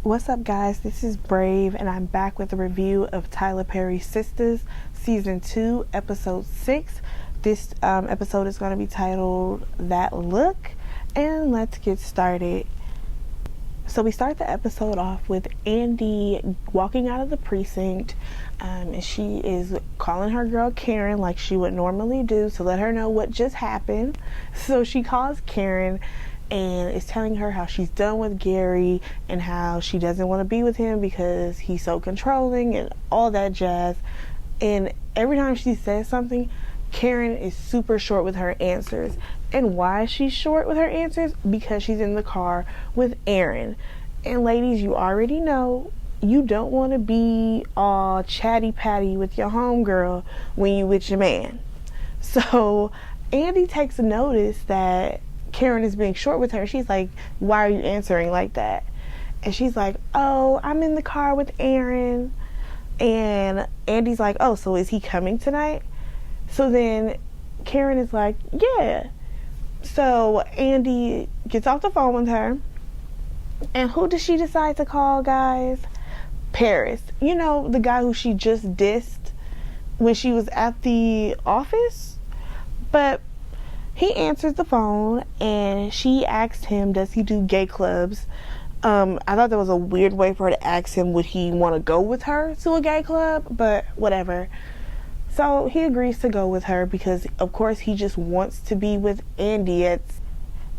What's up, guys? This is Brave, and I'm back with a review of Tyler Perry Sistas, Season 2, Episode 6. This episode is going to be titled That Look, and let's get started. So we start the episode off with Andy walking out of the precinct, and she is calling her girl Karen like she would normally do to let her know what just happened. So she calls Karen and is telling her how she's done with Gary and how she doesn't want to be with him because he's so controlling and all that jazz. And every time she says something, Karen is super short with her answers. And why is she short with her answers? Because she's in the car with Aaron. And ladies, you already know you don't want to be all chatty patty with your homegirl when you with your man. So Andy takes notice that Karen is being short with her. She's like, why are you answering like that? And she's like, oh, I'm in the car with Aaron. And Andy's like, oh, so is he coming tonight? So then Karen is like, yeah. So Andy gets off the phone with her. And who does she decide to call, guys? Paris. You know, the guy who she just dissed when she was at the office? But he answers the phone and she asked him, does he do gay clubs? I thought that was a weird way for her to ask him, would he want to go with her to a gay club? But whatever. So he agrees to go with her because, of course, he just wants to be with Andy. And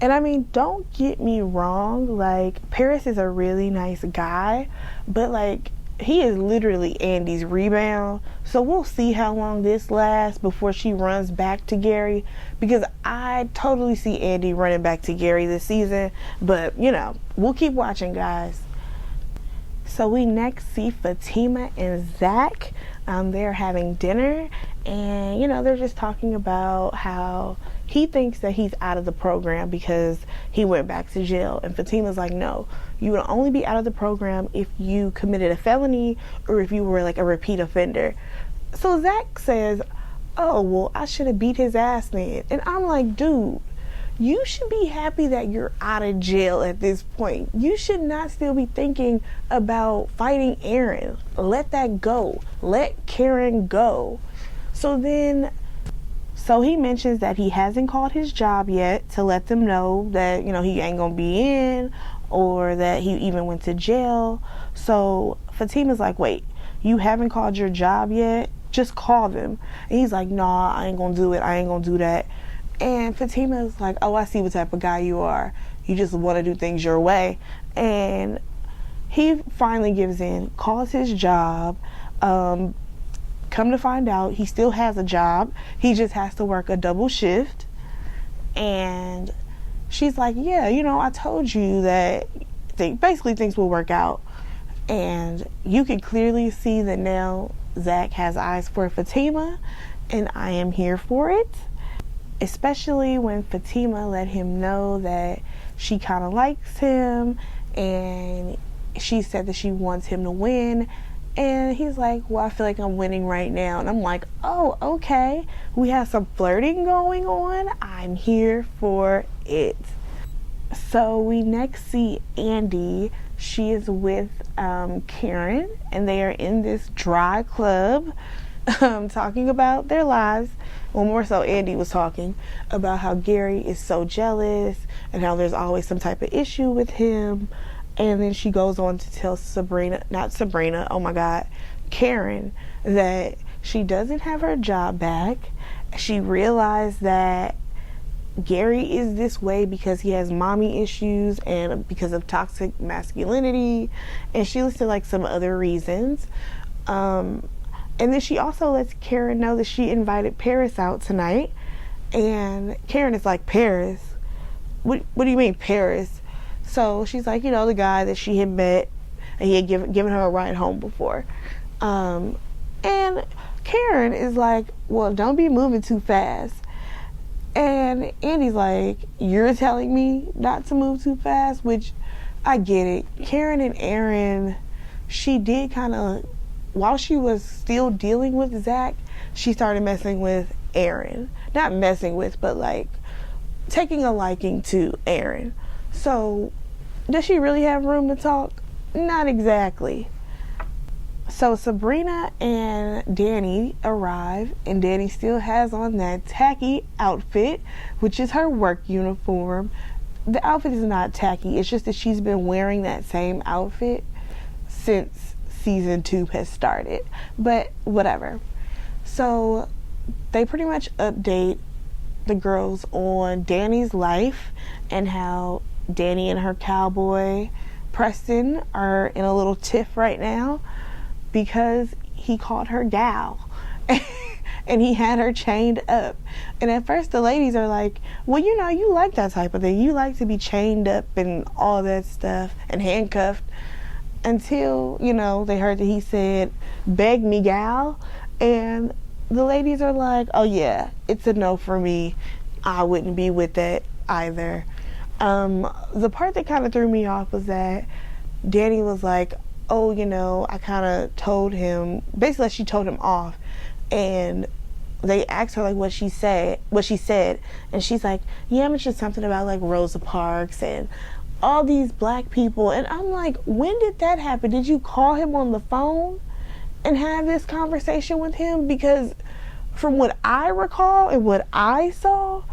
I mean, don't get me wrong, like, Paris is a really nice guy, but like, he is literally Andy's rebound. So we'll see how long this lasts before she runs back to Gary, because I totally see Andy running back to Gary this season. But, you know, we'll keep watching, guys. So we next see Fatima and Zach. They're having dinner, and, you know, they're just talking about how he thinks that he's out of the program because he went back to jail. And Fatima's like, no, you would only be out of the program if you committed a felony or if you were like a repeat offender. So Zach says, oh, well, I should have beat his ass then. And I'm like, dude, you should be happy that you're out of jail at this point. You should not still be thinking about fighting Aaron. Let that go. Let Karen go. So he mentions that he hasn't called his job yet to let them know that, you know, he ain't gonna be in or that he even went to jail. So Fatima's like, wait, you haven't called your job yet? Just call them. And he's like, nah, I ain't gonna do it. I ain't gonna do that. And Fatima's like, oh, I see what type of guy you are. You just want to do things your way. And he finally gives in, calls his job. Come to find out, he still has a job. He just has to work a double shift. And she's like, yeah, you know, I told you that basically things will work out. And you can clearly see that now Zach has eyes for Fatima, and I am here for it. Especially when Fatima let him know that she kind of likes him, and she said that she wants him to win. And he's like, well, I feel like I'm winning right now. And I'm like, oh, okay. We have some flirting going on. I'm here for it. So we next see Andy. She is with Karen, and they are in this dry club talking about their lives. Well, more so Andy was talking about how Gary is so jealous and how there's always some type of issue with him. And then she goes on to tell Karen, that she doesn't have her job back. She realized that Gary is this way because he has mommy issues and because of toxic masculinity. And she listed like some other reasons. And then she also lets Karen know that she invited Paris out tonight. And Karen is like, Paris? What do you mean, Paris? So she's like, you know, the guy that she had met and he had given her a ride home before. And Karen is like, well, don't be moving too fast. And Andy's like, you're telling me not to move too fast? Which, I get it. Karen and Aaron, she did kind of, while she was still dealing with Zach, she started messing with Aaron. Not messing with, but like taking a liking to Aaron. So does she really have room to talk? Not exactly. So Sabrina and Danny arrive, and Danny still has on that tacky outfit, which is her work uniform. The outfit is not tacky, it's just that she's been wearing that same outfit since season 2 has started. But whatever. So they pretty much update the girls on Danny's life and how Danny and her cowboy Preston are in a little tiff right now because he called her gal and he had her chained up. And at first the ladies are like, well, you know, you like that type of thing. You like to be chained up and all that stuff and handcuffed, until, you know, they heard that he said, beg me, gal. And the ladies are like, oh yeah, it's a no for me. I wouldn't be with that either. The part that kind of threw me off was that Danny was like, oh, you know, I kind of told him, basically she told him off, and they asked her like what she said, and she's like, yeah, I mentioned something about like Rosa Parks and all these black people. And I'm like, when did that happen? Did you call him on the phone and have this conversation with him? Because from what I recall and what I saw,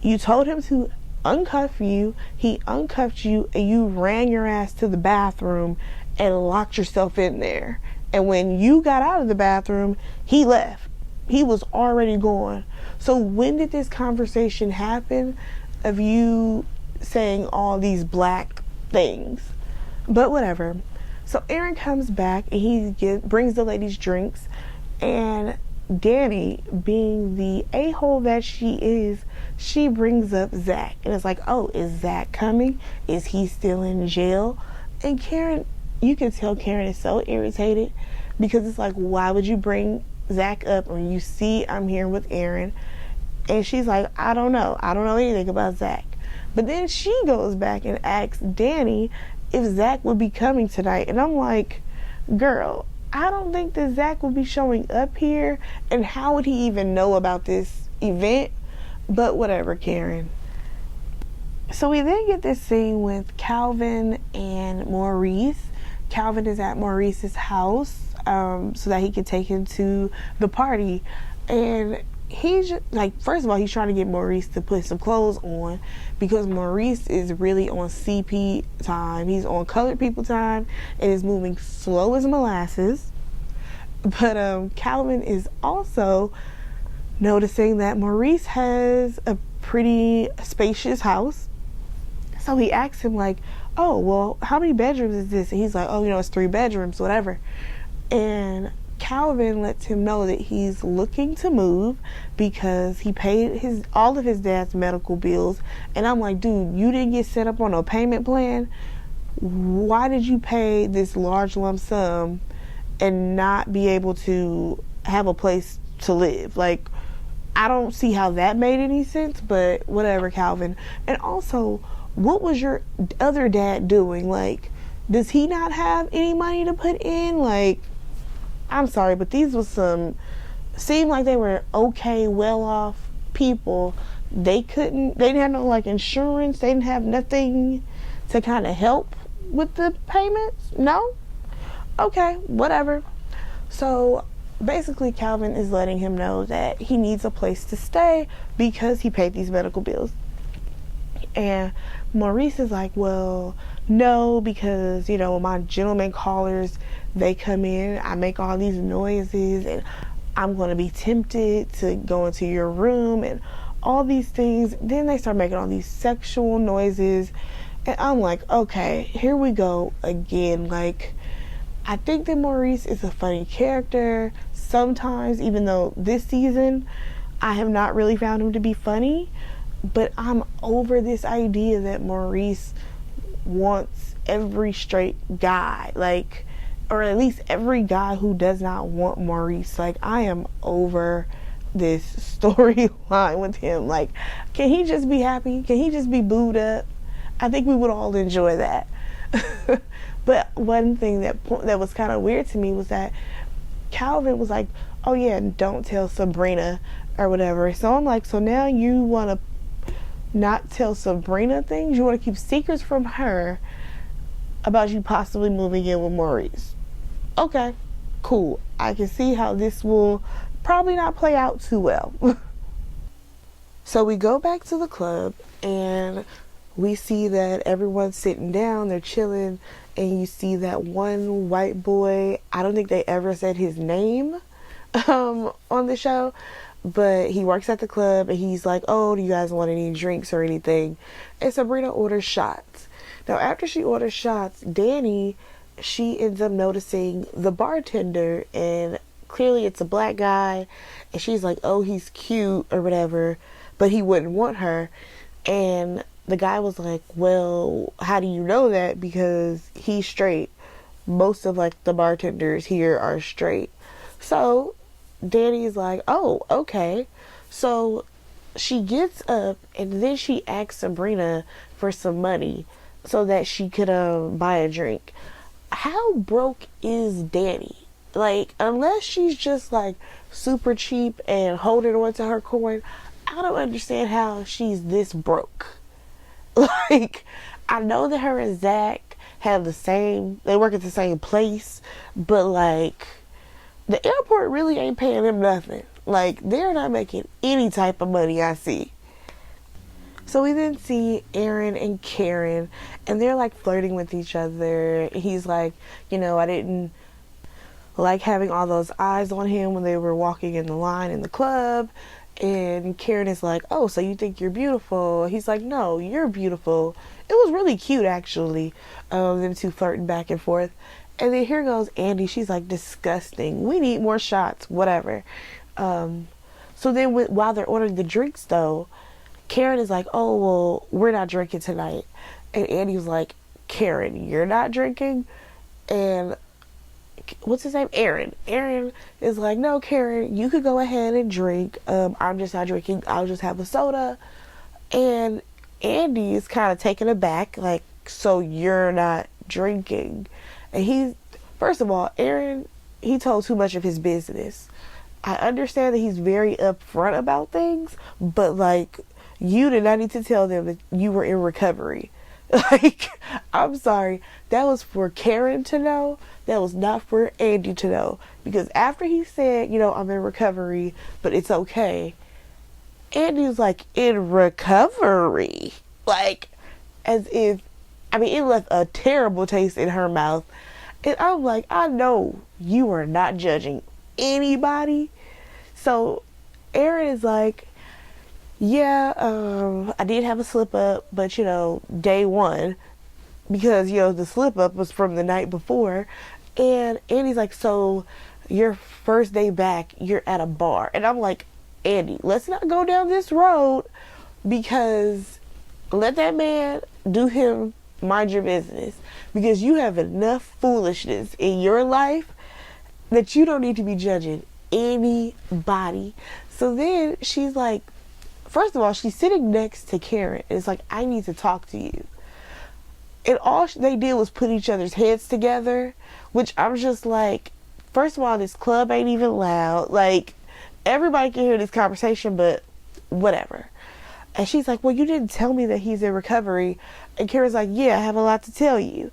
you told him to uncuff you, he uncuffed you, and you ran your ass to the bathroom and locked yourself in there. And when you got out of the bathroom, he left. He was already gone. So when did this conversation happen of you saying all these black things? But whatever. So Aaron comes back and he brings the ladies drinks, and Danny, being the a-hole that she is, she brings up Zach, and it's like, oh, is Zach coming? Is he still in jail? And Karen, you can tell Karen is so irritated, because it's like, why would you bring Zach up when you see I'm here with Aaron? And she's like, I don't know anything about Zach. But then she goes back and asks Danny if Zach would be coming tonight, and I'm like, girl, I don't think that Zach will be showing up here, and how would he even know about this event? But whatever, Karen. So we then get this scene with Calvin and Maurice. Calvin is at Maurice's house so that he can take him to the party, and he's just, like, first of all, he's trying to get Maurice to put some clothes on, because Maurice is really on CP time. He's on colored people time and is moving slow as molasses. But Calvin is also noticing that Maurice has a pretty spacious house. So he asks him like, oh, well, how many bedrooms is this? And he's like, oh, you know, it's 3 bedrooms, whatever. And Calvin lets him know that he's looking to move because he paid all of his dad's medical bills. And I'm like, dude, you didn't get set up on a payment plan. Why did you pay this large lump sum and not be able to have a place to live? Like, I don't see how that made any sense, but whatever, Calvin. And also, what was your other dad doing? Like, does he not have any money to put in? Like, I'm sorry, but these was seemed like they were okay, well-off people. They didn't have no, like, insurance. They didn't have nothing to kind of help with the payments. No? Okay, whatever. So basically, Calvin is letting him know that he needs a place to stay because he paid these medical bills. And Maurice is like, well, no, because, you know, when my gentleman callers, they come in, I make all these noises, and I'm going to be tempted to go into your room and all these things. Then they start making all these sexual noises, and I'm like, okay, here we go again. Like, I think that Maurice is a funny character sometimes, even though this season I have not really found him to be funny. But I'm over this idea that Maurice wants every straight guy, like, or at least every guy who does not want Maurice. Like, I am over this storyline with him. Like, can he just be happy? Can he just be booed up? I think we would all enjoy that. But one thing that was kind of weird to me was that Calvin was like, oh yeah, don't tell Sabrina or whatever. So I'm like, so now you want to not tell Sabrina things? You want to keep secrets from her about you possibly moving in with Maurice. Okay, cool. I can see how this will probably not play out too well. So we go back to the club and we see that everyone's sitting down, they're chilling, and you see that one white boy, I don't think they ever said his name on the show, but he works at the club and he's like, oh, do you guys want any drinks or anything? And Sabrina orders shots. Now after she orders shots, Danny, she ends up noticing the bartender, and clearly it's a black guy, and she's like, oh, he's cute or whatever, but he wouldn't want her. And the guy was like, well, how do you know that? Because he's straight. Most of like the bartenders here are straight. So Danny's like, oh, okay. So she gets up and then she asks Sabrina for some money so that she could buy a drink. How broke is Danny? Like, unless she's just like super cheap and holding on to her coin, I don't understand how she's this broke. Like, I know that her and Zach have they work at the same place, but like, the airport really ain't paying them nothing. Like, they're not making any type of money, I see. So we then see Aaron and Karen, and they're like flirting with each other. He's like, you know, I didn't like having all those eyes on him when they were walking in the line in the club. And Karen is like, oh, so you think you're beautiful? He's like, no, you're beautiful. It was really cute, actually, them two flirting back and forth. And then here goes Andy. She's like, disgusting. We need more shots, whatever. So then while they're ordering the drinks, though, Karen is like, oh, well, we're not drinking tonight. And Andy was like, Karen, you're not drinking? And what's his name? Aaron is like, no, Karen, you could go ahead and drink. I'm just not drinking. I'll just have a soda. And Andy is kind of taken aback, like, so you're not drinking? And first of all, Aaron, he told too much of his business. I understand that he's very upfront about things, but like, you did not need to tell them that you were in recovery. Like, I'm sorry, that was for Karen to know. That was not for Andy to know. Because after he said, you know, I'm in recovery, but it's okay, Andy was like, in recovery? Like, as if, I mean, it left a terrible taste in her mouth. And I'm like, I know you are not judging anybody. So Aaron is like, yeah, I did have a slip up, but you know, day one, because you know the slip up was from the night before. And Andy's like, so your first day back, you're at a bar. And I'm like, Andy, let's not go down this road, because let that man do him, mind your business, because you have enough foolishness in your life that you don't need to be judging anybody. So then she's like, first of all, she's sitting next to Karen. And it's like, I need to talk to you. And all they did was put each other's heads together, which I'm just like, first of all, this club ain't even loud. Like, everybody can hear this conversation, but whatever. And she's like, well, you didn't tell me that he's in recovery. And Karen's like, yeah, I have a lot to tell you.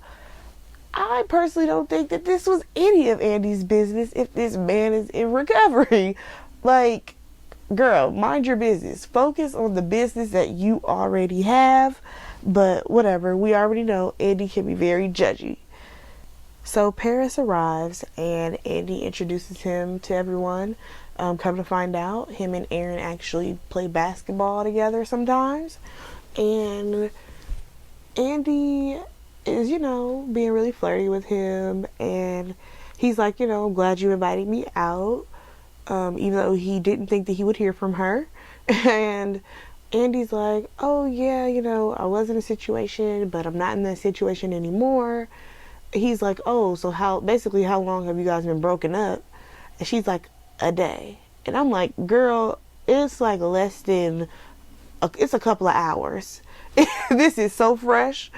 I personally don't think that this was any of Andy's business if this man is in recovery. Like, girl, mind your business. Focus on the business that you already have. But whatever, we already know Andy can be very judgy. So Paris arrives and Andy introduces him to everyone. Come to find out, him and Aaron actually play basketball together sometimes. And Andy is, you know, being really flirty with him. And he's like, you know, I'm glad you invited me out. Even though he didn't think that he would hear from her. And Andy's like, oh yeah, you know, I was in a situation, but I'm not in that situation anymore. He's like, oh, so how long have you guys been broken up? And she's like, a day. And I'm like, girl, it's like it's a couple of hours. This is so fresh.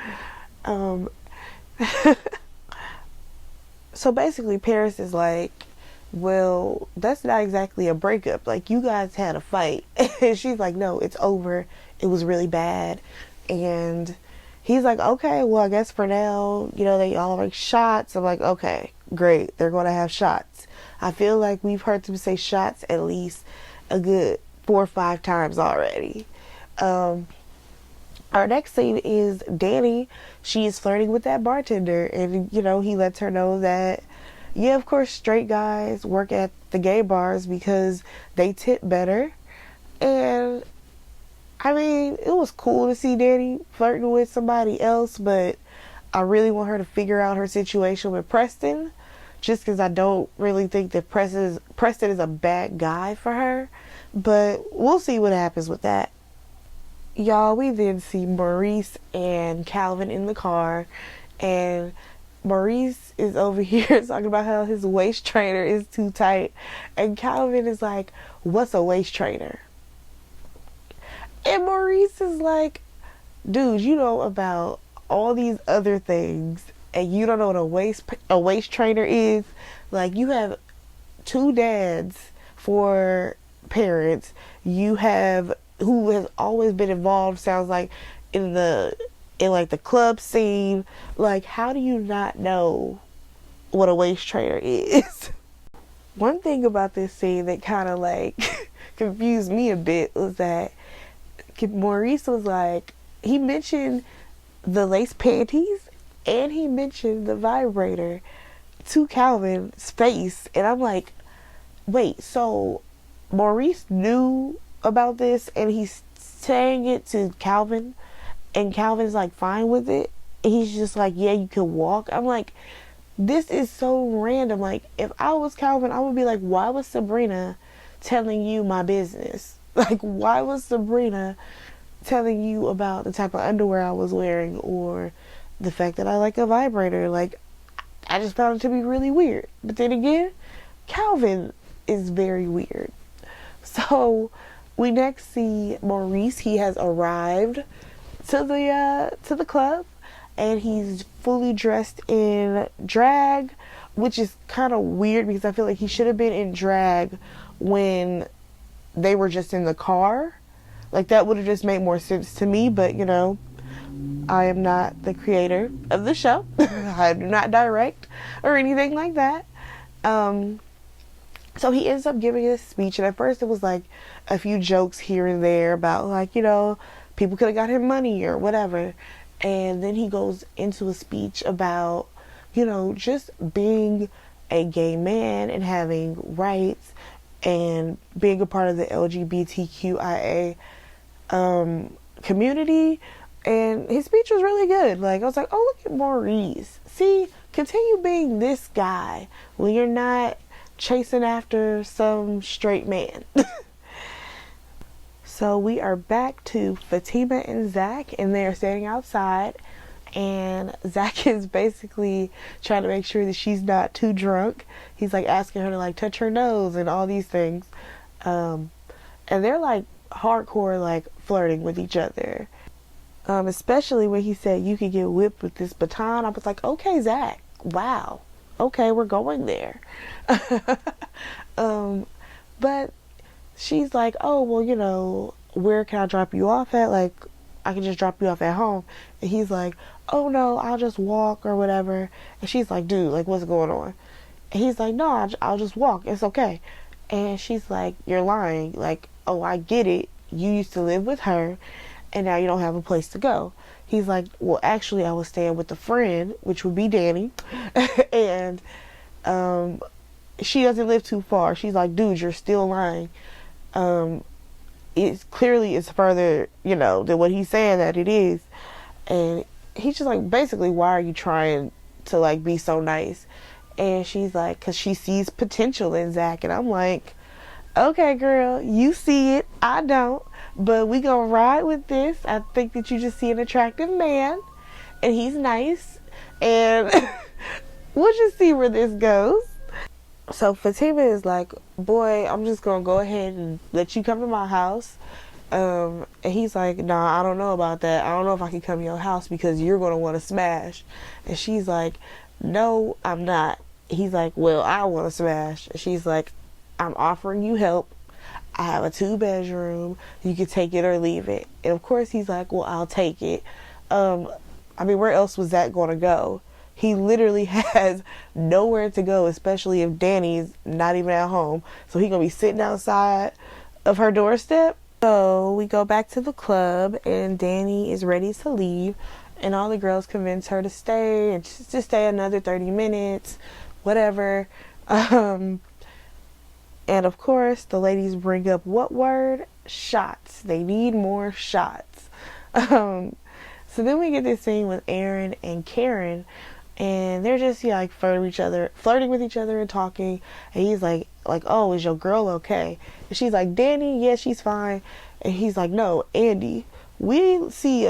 So basically Paris is like, well, that's not exactly a breakup. Like, you guys had a fight. And she's like, no, it's over. It was really bad. And he's like, okay, well, I guess for now, they all like shots. I'm like, okay, great. They're going to have shots. I feel like we've heard them say shots at least a good 4 or 5 times already. Our next scene is Danny. She is flirting with that bartender, and he lets her know that, yeah, of course, straight guys work at the gay bars because they tip better. And I mean, it was cool to see Danny flirting with somebody else, but I really want her to figure out her situation with Preston, just because I don't really think that Preston is a bad guy for her. But we'll see what happens with that. Y'all, we then see Maurice and Calvin in the car, and Maurice is over here talking about how his waist trainer is too tight, and Calvin is like, what's a waist trainer? And Maurice is like, dude, you know about all these other things, and you don't know what a waist trainer is? Like, you have 2 dads for parents. You have who has always been involved, sounds like, in like the club scene. Like, how do you not know what a waist trainer is? One thing about this scene that kind of like confused me a bit was that Maurice was like, he mentioned the lace panties and he mentioned the vibrator to Calvin's face, and I'm like, wait, so Maurice knew about this and he's saying it to Calvin, and Calvin's like fine with it, and he's just like, yeah, you can walk. I'm like, this is so random. Like, if I was Calvin, I would be like, why was Sabrina telling you my business? Like, why was Sabrina telling you about the type of underwear I was wearing, or the fact that I like a vibrator? Like, I just found it to be really weird. But then again, Calvin is very weird. So we next see Maurice. He has arrived to the club, and he's fully dressed in drag, which is kind of weird because I feel like he should have been in drag when they were just in the car. Like, that would have just made more sense to me, but I am not the creator of the show. I do not direct or anything like that. So he ends up giving this speech, and at first it was like a few jokes here and there about like, people could have got him money or whatever. And then he goes into a speech about, just being a gay man and having rights and being a part of the LGBTQIA community. And his speech was really good. Like, I was like, oh, look at Maurice. See, continue being this guy when you're not chasing after some straight man. So we are back to Fatima and Zach, and they are standing outside, and Zach is basically trying to make sure that she's not too drunk. He's like asking her to like touch her nose and all these things. And they're like hardcore like flirting with each other. Especially when he said you could get whipped with this baton. I was like, okay, Zach, wow. Okay, we're going there. But she's like, oh, well, where can I drop you off at? Like, I can just drop you off at home. And he's like, oh, no, I'll just walk or whatever. And she's like, dude, like, what's going on? And he's like, no, I'll just walk. It's okay. And she's like, you're lying. Like, oh, I get it. You used to live with her, and now you don't have a place to go. He's like, well, actually, I was staying with a friend, which would be Danny. And she doesn't live too far. She's like, dude, you're still lying. It's clearly it's further, than what he's saying that it is. And he's just like, basically, why are you trying to like be so nice? And she's like, because she sees potential in Zach. And I'm like, okay, girl, you see it, I don't, but we gonna ride with this. I think that you just see an attractive man, and he's nice, and we'll just see where this goes. So Fatima is like, boy, I'm just gonna go ahead and let you come to my house. And he's like, nah, I don't know about that. I don't know if I can come to your house because you're gonna want to smash. And she's like, no, I'm not. He's like, well, I want to smash. And she's like, I'm offering you help. I have a 2-bedroom. You can take it or leave it. And of course he's like, well, I'll take it. I mean, where else was that going to go? He literally has nowhere to go, especially if Danny's not even at home. So he gonna be sitting outside of her doorstep. So we go back to the club, and Danny is ready to leave, and all the girls convince her to stay and just stay another 30 minutes, whatever. And of course, the ladies bring up what word? Shots. They need more shots. So then we get this scene with Aaron and Karen, and they're just like flirting with each other and talking. And he's like, oh, is your girl okay? And she's like, Danny, yeah, she's fine. And he's like, no, Andy. We see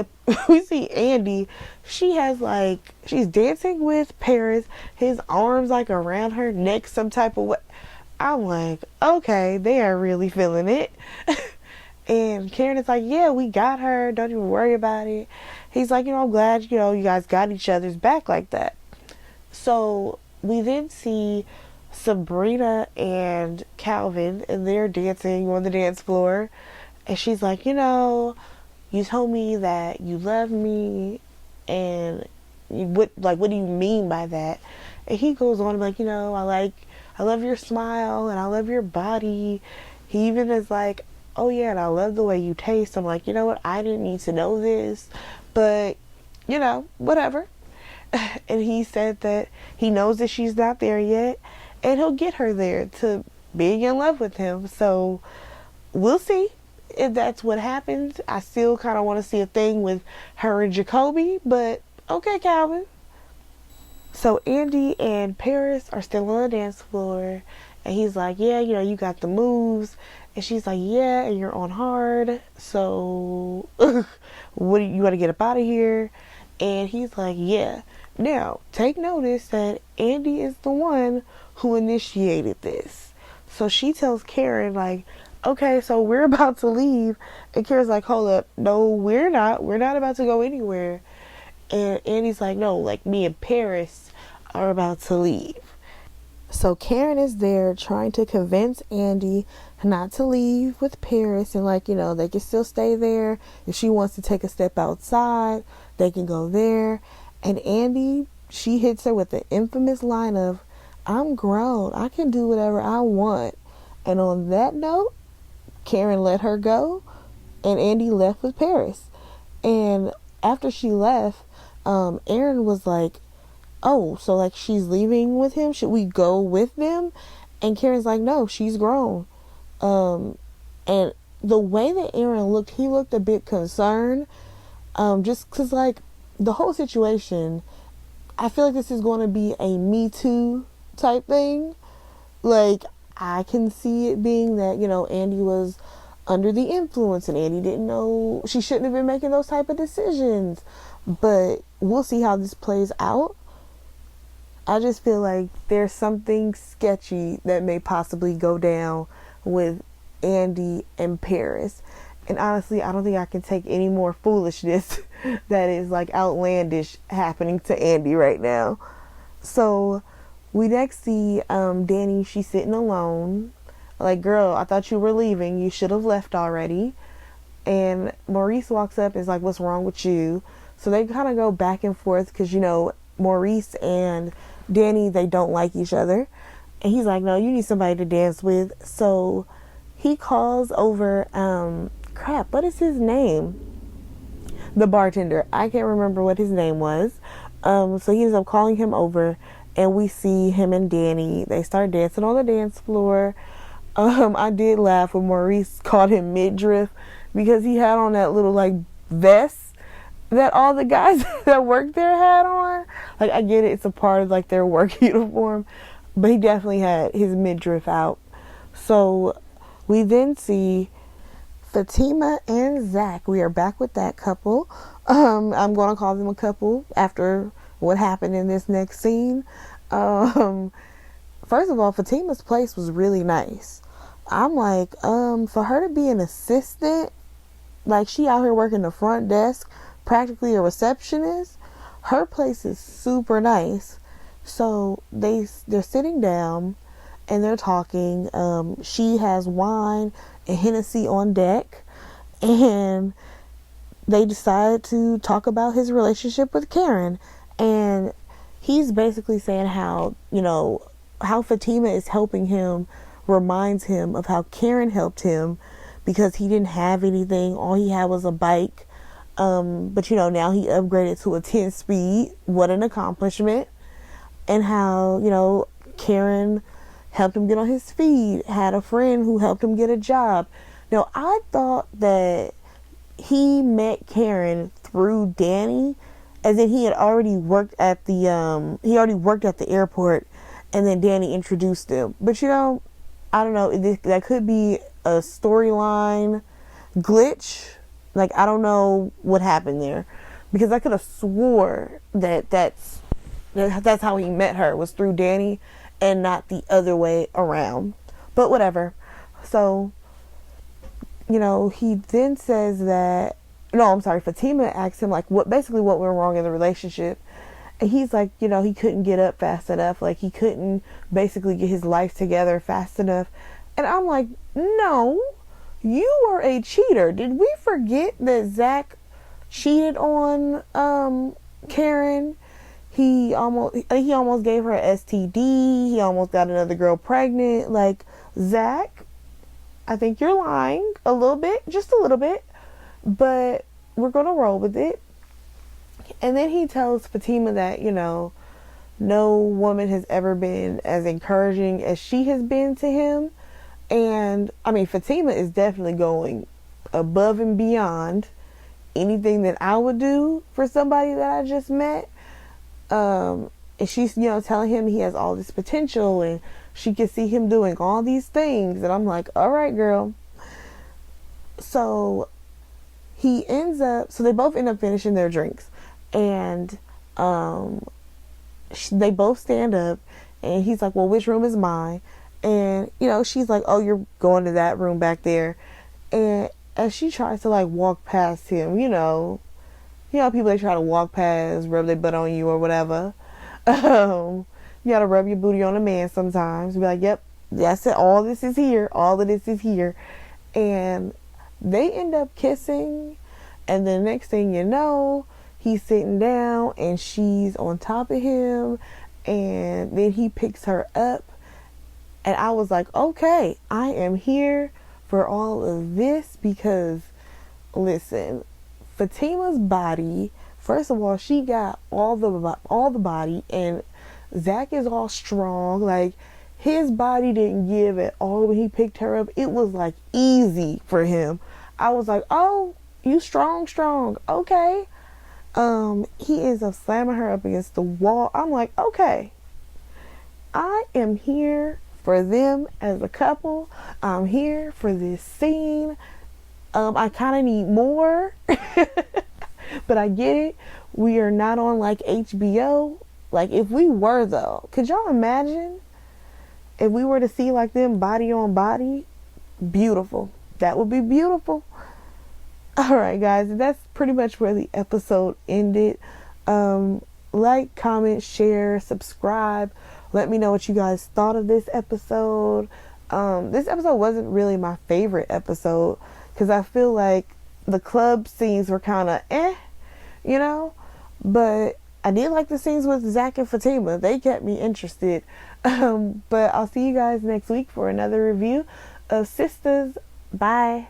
Andy. She's dancing with Paris. His arms like around her neck, some type of way. I'm like, okay, they are really feeling it. And Karen is like, yeah, we got her. Don't even worry about it. He's like, I'm glad, you guys got each other's back like that. So we then see Sabrina and Calvin, and they're dancing on the dance floor. And she's like, you told me that you love me, and what do you mean by that? And he goes on to be like, I love your smile, and I love your body. He even is like, oh yeah, and I love the way you taste. I'm like, you know what? I didn't need to know this, but whatever. And he said that he knows that she's not there yet, and he'll get her there to being in love with him. So we'll see if that's what happens. I still kind of want to see a thing with her and Jacoby, but okay, Calvin. So Andy and Paris are still on the dance floor, and he's like, yeah, you got the moves. And she's like, yeah, and you're on hard. So what do you want to get up out of here? And he's like, yeah. Now, take notice that Andy is the one who initiated this. So she tells Karen, like, okay, so we're about to leave. And Karen's like, hold up. No, we're not. We're not about to go anywhere. And Andy's like, no, like me and Paris are about to leave. So Karen is there trying to convince Andy not to leave with Paris, and they can still stay there. If she wants to take a step outside, they can go there. And Andy, she hits her with the infamous line of, I'm grown, I can do whatever I want. And on that note, Karen let her go, and Andy left with Paris. And after she left, Aaron was like, oh, so she's leaving with him? Should we go with them? And Karen's like, no, she's grown. And the way that Aaron looked, he looked a bit concerned. Just because the whole situation, I feel like this is going to be a Me Too type thing. I can see it being that, Andy was under the influence and Andy didn't know she shouldn't have been making those type of decisions. But we'll see how this plays out. I just feel like there's something sketchy that may possibly go down with Andy and Paris. And honestly, I don't think I can take any more foolishness that is outlandish happening to Andy right now. So we next see Danny. She's sitting alone. Like, girl, I thought you were leaving. You should have left already. And Maurice walks up and is like, what's wrong with you? So they kind of go back and forth because, Maurice and Danny, they don't like each other. And he's like, no, you need somebody to dance with. So he calls over, what is his name? The bartender. I can't remember what his name was. So he ends up calling him over, and we see him and Danny. They start dancing on the dance floor. I did laugh when Maurice called him midriff because he had on that little vest that all the guys that work there had on. I get it, it's a part of their work uniform, but he definitely had his midriff out. So we then see Fatima and Zach. We are back with that couple. I'm going to call them a couple after what happened in this next scene. First of all, Fatima's place was really nice. I'm like, for her to be an assistant, she out here working the front desk, practically a receptionist, her place is super nice. So they're sitting down and they're talking. She has wine and Hennessy on deck, and they decide to talk about his relationship with Karen. And he's basically saying how, how Fatima is helping him reminds him of how Karen helped him because he didn't have anything. All he had was a bike. But now he upgraded to a 10 speed. What an accomplishment. And how, Karen helped him get on his feet, had a friend who helped him get a job. Now, I thought that he met Karen through Danny, as in he had already worked at the airport, and then Danny introduced him. But I don't know, that could be a storyline glitch. Like, I don't know what happened there, because I could have swore that's how he met her, was through Danny and not the other way around. But whatever. So, he then says that, Fatima asks him, like, what went wrong in the relationship. And he's like, he couldn't get up fast enough. Like, he couldn't basically get his life together fast enough. And I'm like, no, you were a cheater. Did we forget that Zach cheated on Karen? He almost gave her an STD. He almost got another girl pregnant. Like, Zach, I think you're lying a little bit, just a little bit, but we're going to roll with it. And then he tells Fatima that, no woman has ever been as encouraging as she has been to him. And, Fatima is definitely going above and beyond anything that I would do for somebody that I just met. And she's, telling him he has all this potential and she can see him doing all these things. And I'm like, all right, girl. So they both end up finishing their drinks. And they both stand up. And he's like, well, which room is mine? And, she's like, oh, you're going to that room back there. And as she tries to, like, walk past him, people, they try to walk past, rub their butt on you or whatever. You gotta rub your booty on a man sometimes. Be like, yep, that's it. All of this is here. And they end up kissing. And the next thing you know, he's sitting down and she's on top of him. And then he picks her up. And I was like, okay, I am here for all of this because, listen, Fatima's body, first of all, she got all the body, and Zach is all strong. Like, his body didn't give at all when he picked her up. It was like easy for him. I was like, oh, you strong. Okay. He ends up slamming her up against the wall. I'm like, okay, I am here for them as a couple. I'm here for this scene. I kind of need more, but I get it. We are not on like HBO. Like, if we were though, could y'all imagine if we were to see like them body on body? Beautiful. That would be beautiful. All right, guys, that's pretty much where the episode ended. Like, comment, share, subscribe. Let me know what you guys thought of this episode. This episode wasn't really my favorite episode because I feel like the club scenes were kind of but I did like the scenes with Zach and Fatima. They kept me interested. But I'll see you guys next week for another review of Sistas. Bye.